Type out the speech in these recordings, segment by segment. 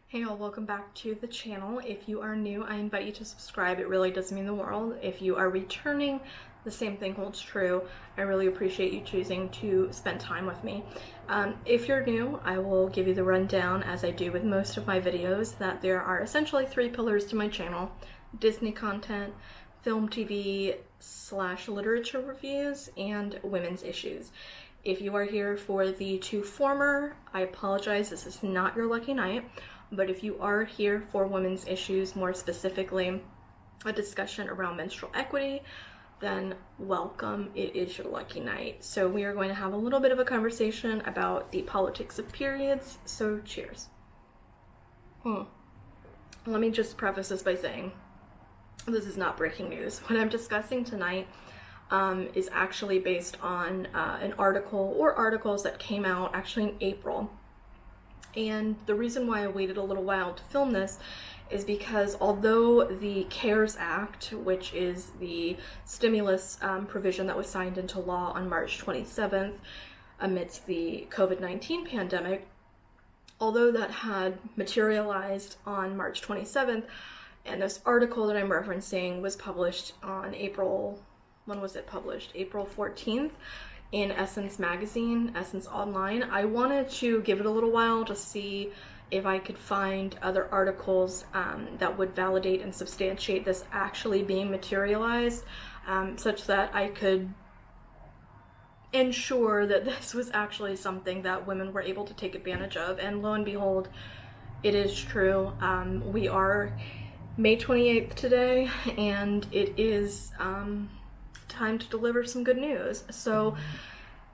Hey all, welcome back to the channel. If you are new, I invite you to subscribe. It really does mean the world. If you are returning, the same thing holds true. I really appreciate you choosing to spend time with me. If you're new, I will give you the rundown, as I do with most of my videos, that there are essentially three pillars to my channel: Disney content, film TV / literature reviews, and women's issues. If you are here for the two former, I apologize, this is not your lucky night. But if you are here for women's issues, more specifically a discussion around menstrual equity, then welcome, it is your lucky night. So we are going to have a little bit of a conversation about the politics of periods, so cheers. Let me just preface this by saying this is not breaking news. What I'm discussing tonight is actually based on an article or articles that came out actually in April. And the reason why I waited a little while to film this is because although the CARES Act, which is the stimulus provision that was signed into law on March 27th amidst the COVID-19 pandemic, although that had materialized on March 27th, and this article that I'm referencing was published on April 14th, in Essence magazine, Essence Online. I wanted to give it a little while to see if I could find other articles that would validate and substantiate this actually being materialized, such that I could ensure that this was actually something that women were able to take advantage of. And lo and behold, it is true. We are May 28th today, and it is time to deliver some good news. So,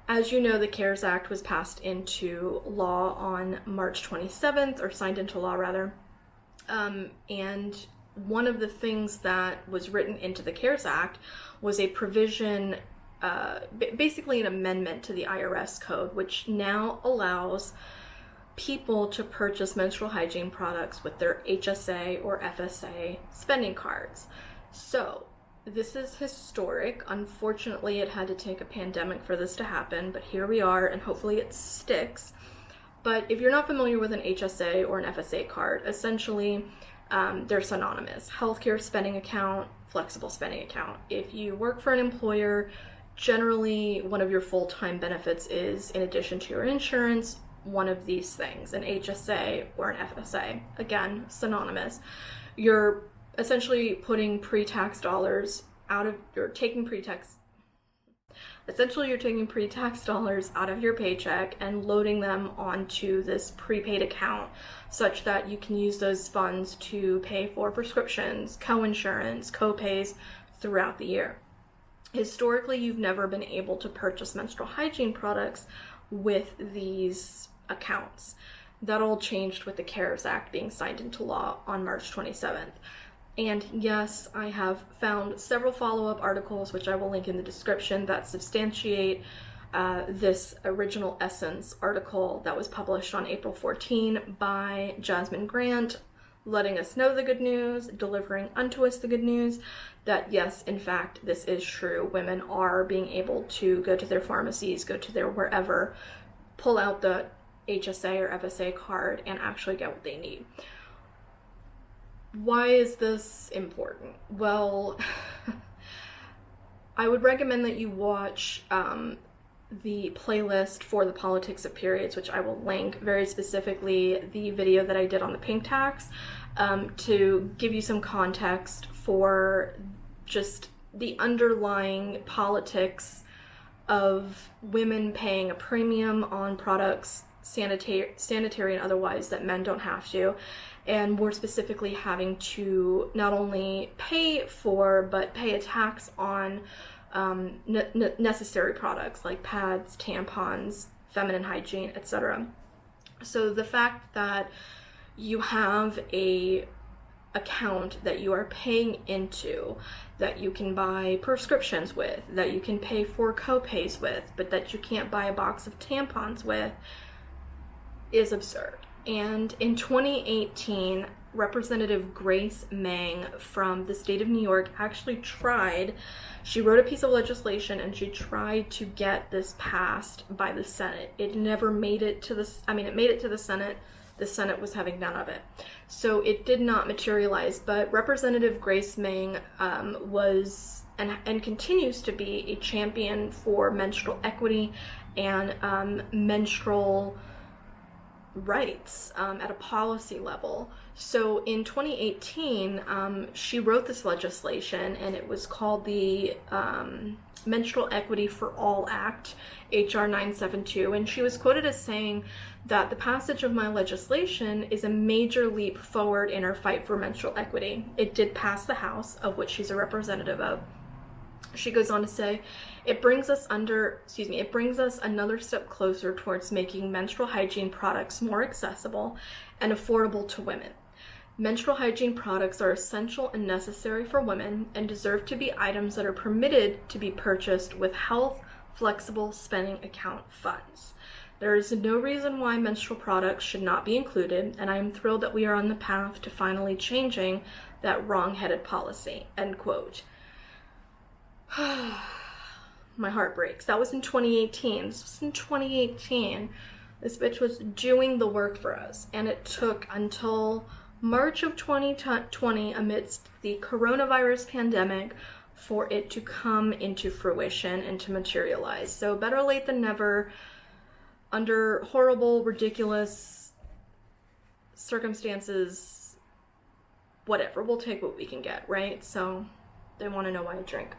as you know, the CARES Act was passed into law on March 27th, or signed into law rather. And one of the things that was written into the CARES Act was a provision, basically an amendment to the IRS code, which now allows people to purchase menstrual hygiene products with their HSA or FSA spending cards. So, this is historic. Unfortunately, it had to take a pandemic for this to happen, but here we are, and hopefully it sticks. But if you're not familiar with an HSA or an FSA card, essentially they're synonymous. Healthcare spending account, flexible spending account. If you work for an employer, generally one of your full-time benefits is, in addition to your insurance, one of these things: an HSA or an FSA. Again, synonymous. You're essentially putting pre-tax dollars out of, you're taking pre-tax dollars out of your paycheck and loading them onto this prepaid account, such that you can use those funds to pay for prescriptions, co-insurance, co-pays throughout the year. Historically, you've never been able to purchase menstrual hygiene products with these accounts. That all changed with the CARES Act being signed into law on March 27th. And yes, I have found several follow-up articles, which I will link in the description, that substantiate this original Essence article that was published on April 14 by Jasmine Grant, letting us know the good news, delivering unto us the good news, that yes, in fact, this is true. Women are being able to go to their pharmacies, go to their wherever, pull out the HSA or FSA card, and actually get what they need. Why is this important? Well, I would recommend that you watch the playlist for the politics of periods, which I will link, very specifically the video that I did on the pink tax, to give you some context for just the underlying politics of women paying a premium on products, sanitary and otherwise, that men don't have to, and more specifically having to not only pay for, but pay a tax on necessary products like pads, tampons, feminine hygiene, etc. So the fact that you have a account that you are paying into, that you can buy prescriptions with, that you can pay for co-pays with, but that you can't buy a box of tampons with, is absurd. And in 2018, Representative Grace Meng from the state of New York actually she wrote a piece of legislation and she tried to get this passed by the Senate. It never made it to it made it to the Senate, the Senate was having none of it. So it did not materialize, but Representative Grace Meng was and continues to be a champion for menstrual equity and menstrual rights at a policy level. So in 2018, she wrote this legislation, and it was called the Menstrual Equity for All Act, HR 972, and she was quoted as saying that the passage of my legislation is a major leap forward in our fight for menstrual equity. It did pass the House, of which she's a representative of. She goes on to say, it brings us another step closer towards making menstrual hygiene products more accessible and affordable to women. Menstrual hygiene products are essential and necessary for women and deserve to be items that are permitted to be purchased with health, flexible spending account funds. There is no reason why menstrual products should not be included, and I am thrilled that we are on the path to finally changing that wrong-headed policy, end quote. My heart breaks. That was in 2018. This was in 2018. This bitch was doing the work for us, and it took until March of 2020, amidst the coronavirus pandemic, for it to come into fruition and to materialize. So better late than never. Under horrible, ridiculous circumstances, whatever, we'll take what we can get, right? So they want to know why I drink.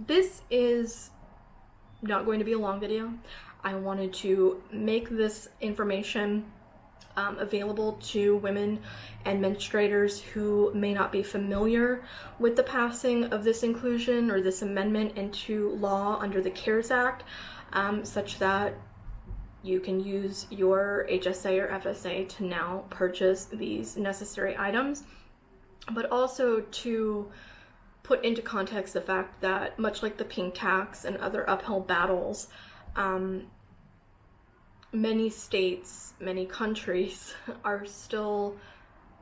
This is not going to be a long video. I wanted to make this information available to women and menstruators who may not be familiar with the passing of this inclusion or this amendment into law under the CARES Act, such that you can use your HSA or FSA to now purchase these necessary items, but also to put into context the fact that, much like the pink tax and other uphill battles, many states, many countries are still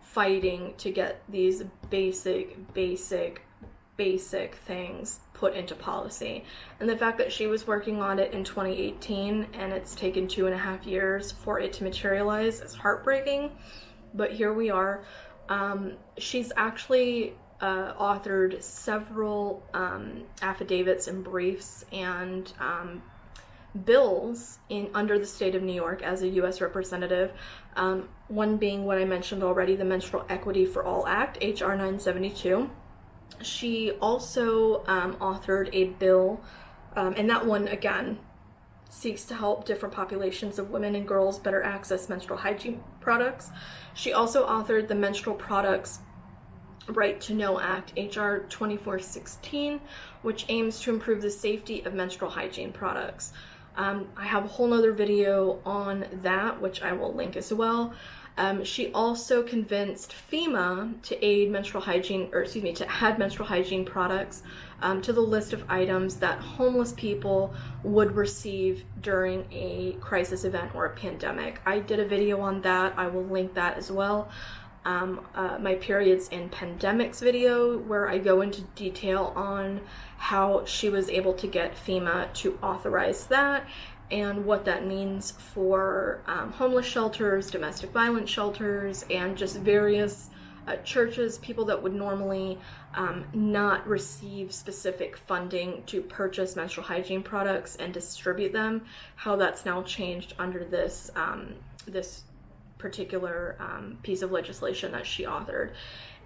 fighting to get these basic things put into policy. And the fact that she was working on it in 2018 and it's taken 2.5 years for it to materialize is heartbreaking, but here we are. She's actually authored several affidavits and briefs and bills under the state of New York as a U.S. representative, one being what I mentioned already, the Menstrual Equity for All Act, HR 972. She also authored a bill, and that one, again, seeks to help different populations of women and girls better access menstrual hygiene products. She also authored the Menstrual Products Right to Know Act, HR 2416, which aims to improve the safety of menstrual hygiene products. I have a whole nother video on that, which I will link as well. She also convinced FEMA to aid menstrual hygiene, to add menstrual hygiene products to the list of items that homeless people would receive during a crisis event or a pandemic. I did a video on that. I will link that as well. My Periods in Pandemics video, where I go into detail on how she was able to get FEMA to authorize that and what that means for homeless shelters, domestic violence shelters, and just various churches, people that would normally not receive specific funding to purchase menstrual hygiene products and distribute them, how that's now changed under this this particular piece of legislation that she authored.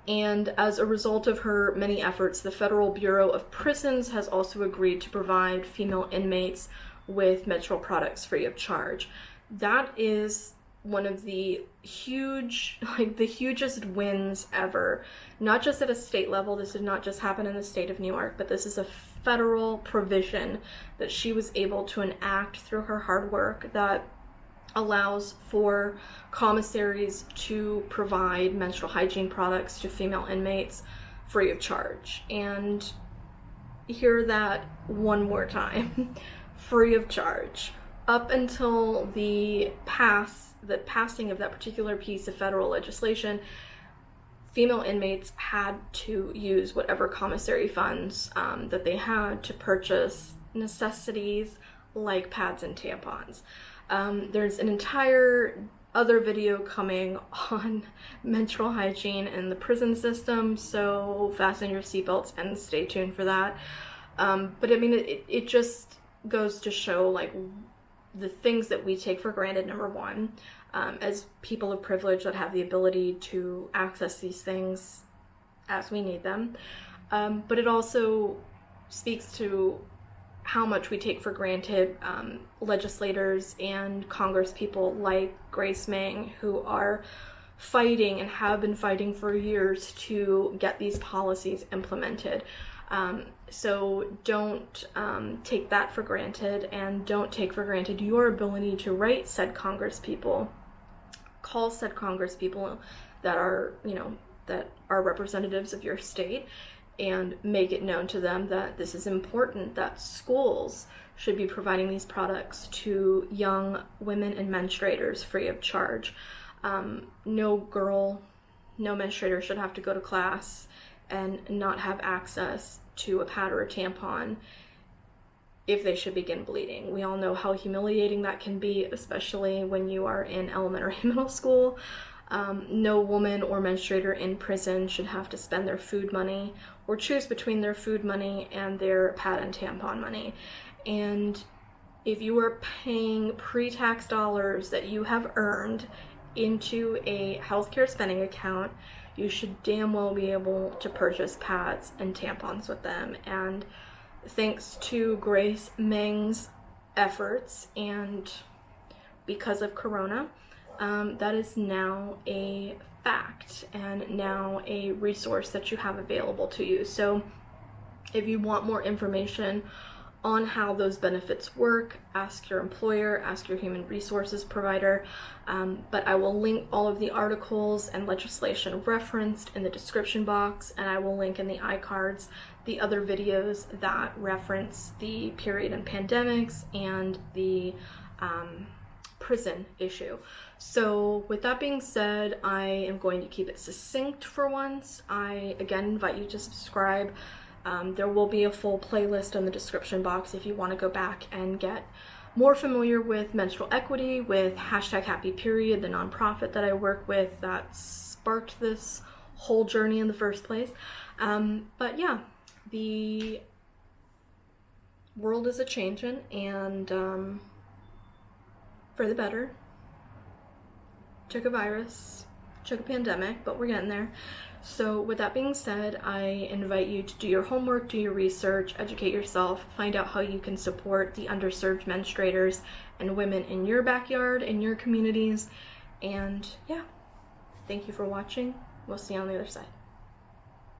And as a result of her many efforts, the Federal Bureau of Prisons has also agreed to provide female inmates with menstrual products free of charge. That is one of the the hugest wins ever, not just at a state level. This did not just happen in the state of New York, but this is a federal provision that she was able to enact through her hard work that allows for commissaries to provide menstrual hygiene products to female inmates free of charge. And hear that one more time. Free of charge. Up until the passing of that particular piece of federal legislation, female inmates had to use whatever commissary funds that they had to purchase necessities like pads and tampons. There's an entire other video coming on menstrual hygiene in the prison system, so fasten your seatbelts and stay tuned for that. But I mean, it just goes to show like the things that we take for granted, number one, as people of privilege that have the ability to access these things as we need them. But it also speaks to how much we take for granted legislators and congresspeople like Grace Meng, who are fighting and have been fighting for years to get these policies implemented. So don't take that for granted, and don't take for granted your ability to write said congresspeople, call said congresspeople that are, that are representatives of your state, and make it known to them that this is important, that schools should be providing these products to young women and menstruators free of charge. No girl, no menstruator should have to go to class and not have access to a pad or a tampon if they should begin bleeding. We all know how humiliating that can be, especially when you are in elementary and middle school. No woman or menstruator in prison should have to spend their food money or choose between their food money and their pad and tampon money. And if you are paying pre-tax dollars that you have earned into a healthcare spending account, you should damn well be able to purchase pads and tampons with them. And thanks to Grace Meng's efforts, and because of Corona, that is now a fact and now a resource that you have available to you. So if you want more information on how those benefits work, ask your employer, ask your human resources provider. But I will link all of the articles and legislation referenced in the description box, and I will link in the iCards the other videos that reference the period and pandemics and the prison issue. So with that being said, I am going to keep it succinct for once. I again invite you to subscribe. There will be a full playlist in the description box if you want to go back and get more familiar with menstrual equity, with #HappyPeriod, the nonprofit that I work with that sparked this whole journey in the first place. But yeah, the world is a-changing, and for the better. Took a virus, took a pandemic, but we're getting there. So with that being said, I invite you to do your homework, do your research, educate yourself, find out how you can support the underserved menstruators and women in your backyard, in your communities. And yeah, thank you for watching. We'll see you on the other side.